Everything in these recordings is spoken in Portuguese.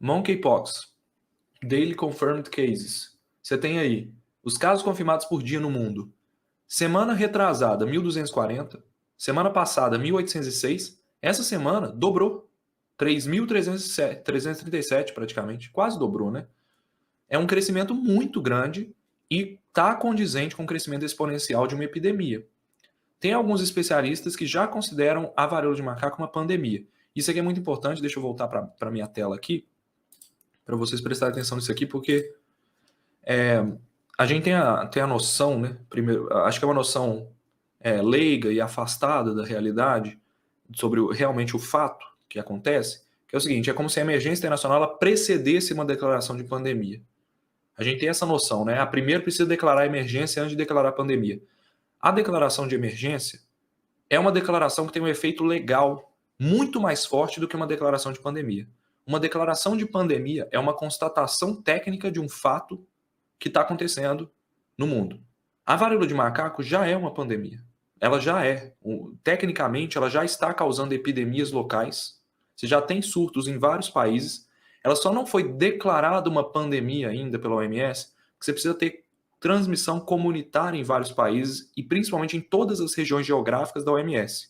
Monkeypox, Daily Confirmed Cases. Você tem aí os casos confirmados por dia no mundo. Semana retrasada, 1.240. Semana passada, 1.806. Essa semana, dobrou. 3.337 praticamente. Quase dobrou, né? É um crescimento muito grande e está condizente com o crescimento exponencial de uma epidemia. Tem alguns especialistas que já consideram a varíola de macaco uma pandemia. Isso aqui é muito importante, deixa eu voltar para a minha tela aqui, para vocês prestarem atenção nisso aqui, porque a gente tem a noção, né? Primeiro, acho que é uma noção leiga e afastada da realidade sobre realmente o fato que acontece, que é o seguinte, é como se a emergência internacional ela precedesse uma declaração de pandemia. A gente tem essa noção, né? A primeiro precisa declarar a emergência antes de declarar a pandemia. A declaração de emergência é uma declaração que tem um efeito legal muito mais forte do que uma declaração de pandemia. Uma declaração de pandemia é uma constatação técnica de um fato que está acontecendo no mundo. A varíola de macaco já é uma pandemia. Ela já é. Tecnicamente, ela já está causando epidemias locais. Você já tem surtos em vários países. Ela só não foi declarada uma pandemia ainda pela OMS, porque você precisa ter transmissão comunitária em vários países e principalmente em todas as regiões geográficas da OMS.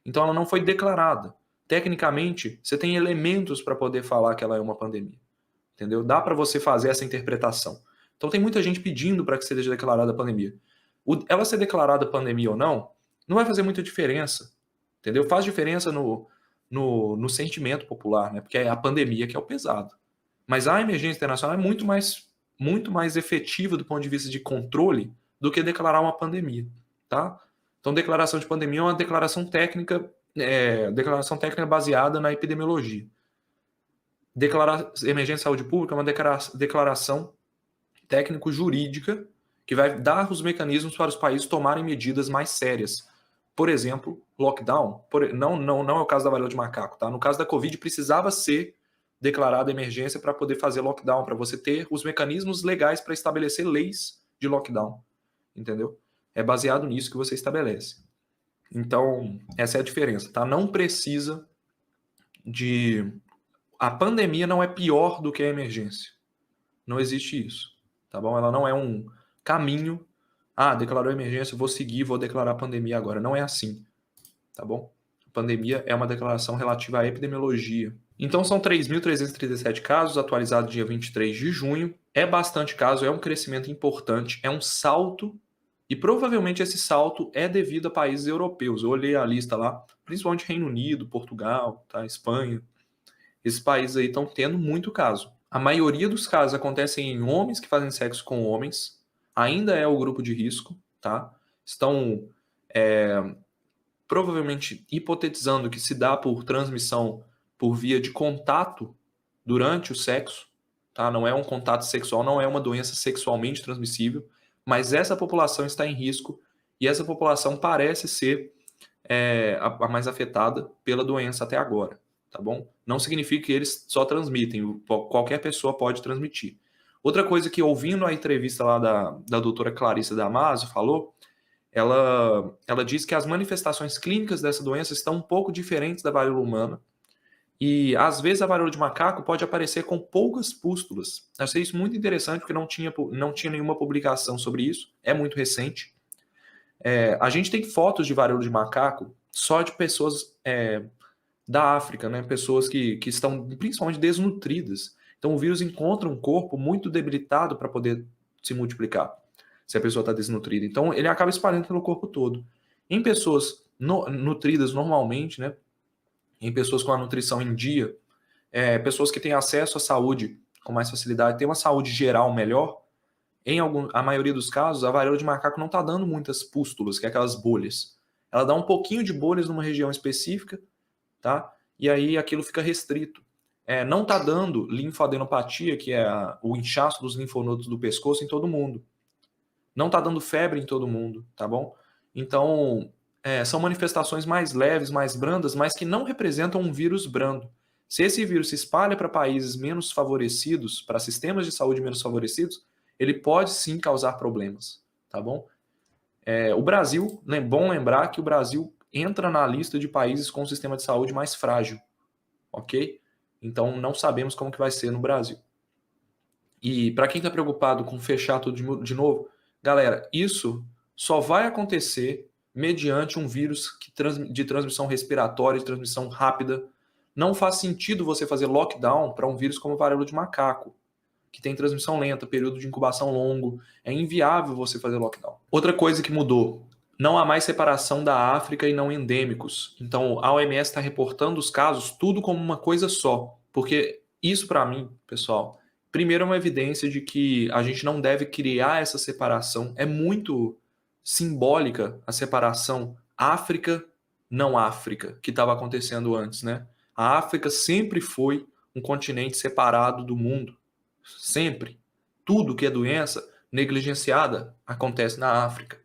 Então ela não foi declarada. Tecnicamente, você tem elementos para poder falar que ela é uma pandemia. Entendeu? Dá para você fazer essa interpretação. Então tem muita gente pedindo para que seja declarada a pandemia. Ela ser declarada pandemia ou não, não vai fazer muita diferença. Entendeu? Faz diferença no sentimento popular, né? Porque é a pandemia que é o pesado. Mas a emergência internacional é muito mais efetiva do ponto de vista de controle do que declarar uma pandemia, tá? Então, declaração de pandemia é uma declaração técnica baseada na epidemiologia. Declarar emergência de saúde pública é uma declaração técnico-jurídica que vai dar os mecanismos para os países tomarem medidas mais sérias. Por exemplo, lockdown. Não é o caso da varíola de macaco, tá? No caso da Covid, precisava ser declarada emergência para poder fazer lockdown, para você ter os mecanismos legais para estabelecer leis de lockdown. Entendeu? É baseado nisso que você estabelece. Então, essa é a diferença, tá? Não precisa de... A pandemia não é pior do que a emergência. Não existe isso, tá bom? Ela não é um caminho. Ah, declarou emergência, vou seguir, vou declarar pandemia agora. Não é assim, tá bom? A pandemia é uma declaração relativa à epidemiologia. Então são 3.337 casos, atualizados dia 23 de junho. É bastante caso, é um crescimento importante, é um salto, e provavelmente esse salto é devido a países europeus. Eu olhei a lista lá, principalmente Reino Unido, Portugal, tá? Espanha. Esses países aí estão tendo muito caso. A maioria dos casos acontecem em homens que fazem sexo com homens, ainda é o grupo de risco, tá? Estão provavelmente hipotetizando que se dá por transmissão por via de contato durante o sexo, tá? Não é um contato sexual, não é uma doença sexualmente transmissível, mas essa população está em risco e essa população parece ser a mais afetada pela doença até agora, tá bom? Não significa que eles só transmitem, qualquer pessoa pode transmitir. Outra coisa que, ouvindo a entrevista lá da doutora Clarissa Damaso falou, ela diz que as manifestações clínicas dessa doença estão um pouco diferentes da varíola humana e, às vezes, a varíola de macaco pode aparecer com poucas pústulas. Eu achei isso muito interessante porque não tinha nenhuma publicação sobre isso, é muito recente. A gente tem fotos de varíola de macaco só de pessoas da África, né? Pessoas que estão principalmente desnutridas. Então o vírus encontra um corpo muito debilitado para poder se multiplicar, se a pessoa está desnutrida. Então ele acaba espalhando pelo corpo todo. Em pessoas nutridas normalmente, né? Em pessoas com a nutrição em dia, pessoas que têm acesso à saúde com mais facilidade, têm uma saúde geral melhor, a maioria dos casos, a varíola de macaco não está dando muitas pústulas, que é aquelas bolhas. Ela dá um pouquinho de bolhas numa região específica, tá? E aí aquilo fica restrito. Não está dando linfadenopatia, que é o inchaço dos linfonodos do pescoço, em todo mundo. Não está dando febre em todo mundo, tá bom? Então, são manifestações mais leves, mais brandas, mas que não representam um vírus brando. Se esse vírus se espalha para países menos favorecidos, para sistemas de saúde menos favorecidos, ele pode sim causar problemas, tá bom? O Brasil, bom lembrar que o Brasil entra na lista de países com um sistema de saúde mais frágil, ok? Então, não sabemos como que vai ser no Brasil. E para quem está preocupado com fechar tudo de novo, galera, isso só vai acontecer mediante um vírus de transmissão respiratória, de transmissão rápida. Não faz sentido você fazer lockdown para um vírus como varíola de macaco, que tem transmissão lenta, período de incubação longo. É inviável você fazer lockdown. Outra coisa que mudou, não há mais separação da África e não endêmicos. Então, a OMS está reportando os casos tudo como uma coisa só. Porque isso, para mim, pessoal, primeiro é uma evidência de que a gente não deve criar essa separação. É muito simbólica a separação África-não África, que estava acontecendo antes, né? A África sempre foi um continente separado do mundo. Sempre. Tudo que é doença negligenciada acontece na África.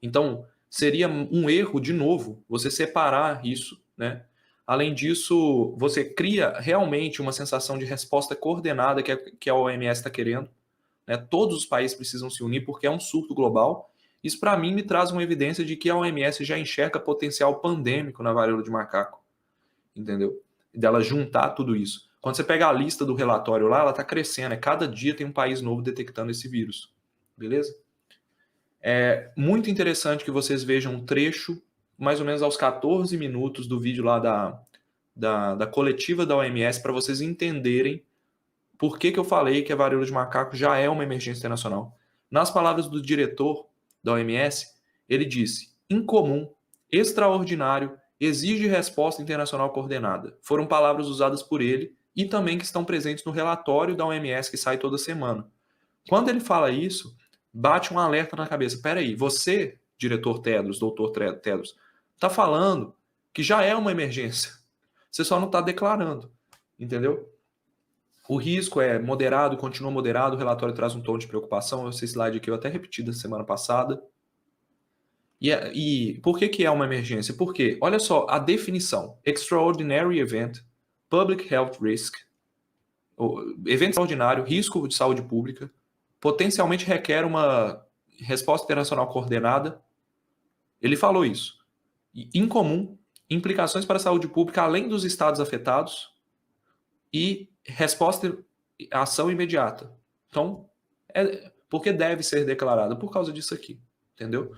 Então, seria um erro, de novo, você separar isso, né? Além disso, você cria realmente uma sensação de resposta coordenada que a OMS está querendo. Né? Todos os países precisam se unir porque é um surto global. Isso, para mim, me traz uma evidência de que a OMS já enxerga potencial pandêmico na varíola de macaco. Entendeu? Dela juntar tudo isso. Quando você pega a lista do relatório lá, ela está crescendo. Cada dia tem um país novo detectando esse vírus. Beleza? É muito interessante que vocês vejam um trecho, mais ou menos aos 14 minutos do vídeo lá da coletiva da OMS, para vocês entenderem por que eu falei que a varíola de macaco já é uma emergência internacional. Nas palavras do diretor da OMS, ele disse: incomum, extraordinário, exige resposta internacional coordenada. Foram palavras usadas por ele e também que estão presentes no relatório da OMS que sai toda semana. Quando ele fala isso, bate um alerta na cabeça. Peraí, você, diretor Tedros, doutor Tedros, está falando que já é uma emergência. Você só não está declarando, entendeu? O risco é moderado, continua moderado, o relatório traz um tom de preocupação. Esse slide aqui eu até repeti da semana passada. E por que é uma emergência? Porque, olha só, a definição. Extraordinary event, public health risk, evento extraordinário, risco de saúde pública, potencialmente requer uma resposta internacional coordenada. Ele falou isso. Incomum, implicações para a saúde pública além dos estados afetados e resposta, ação imediata. Então, por que deve ser declarada? Por causa disso aqui, entendeu?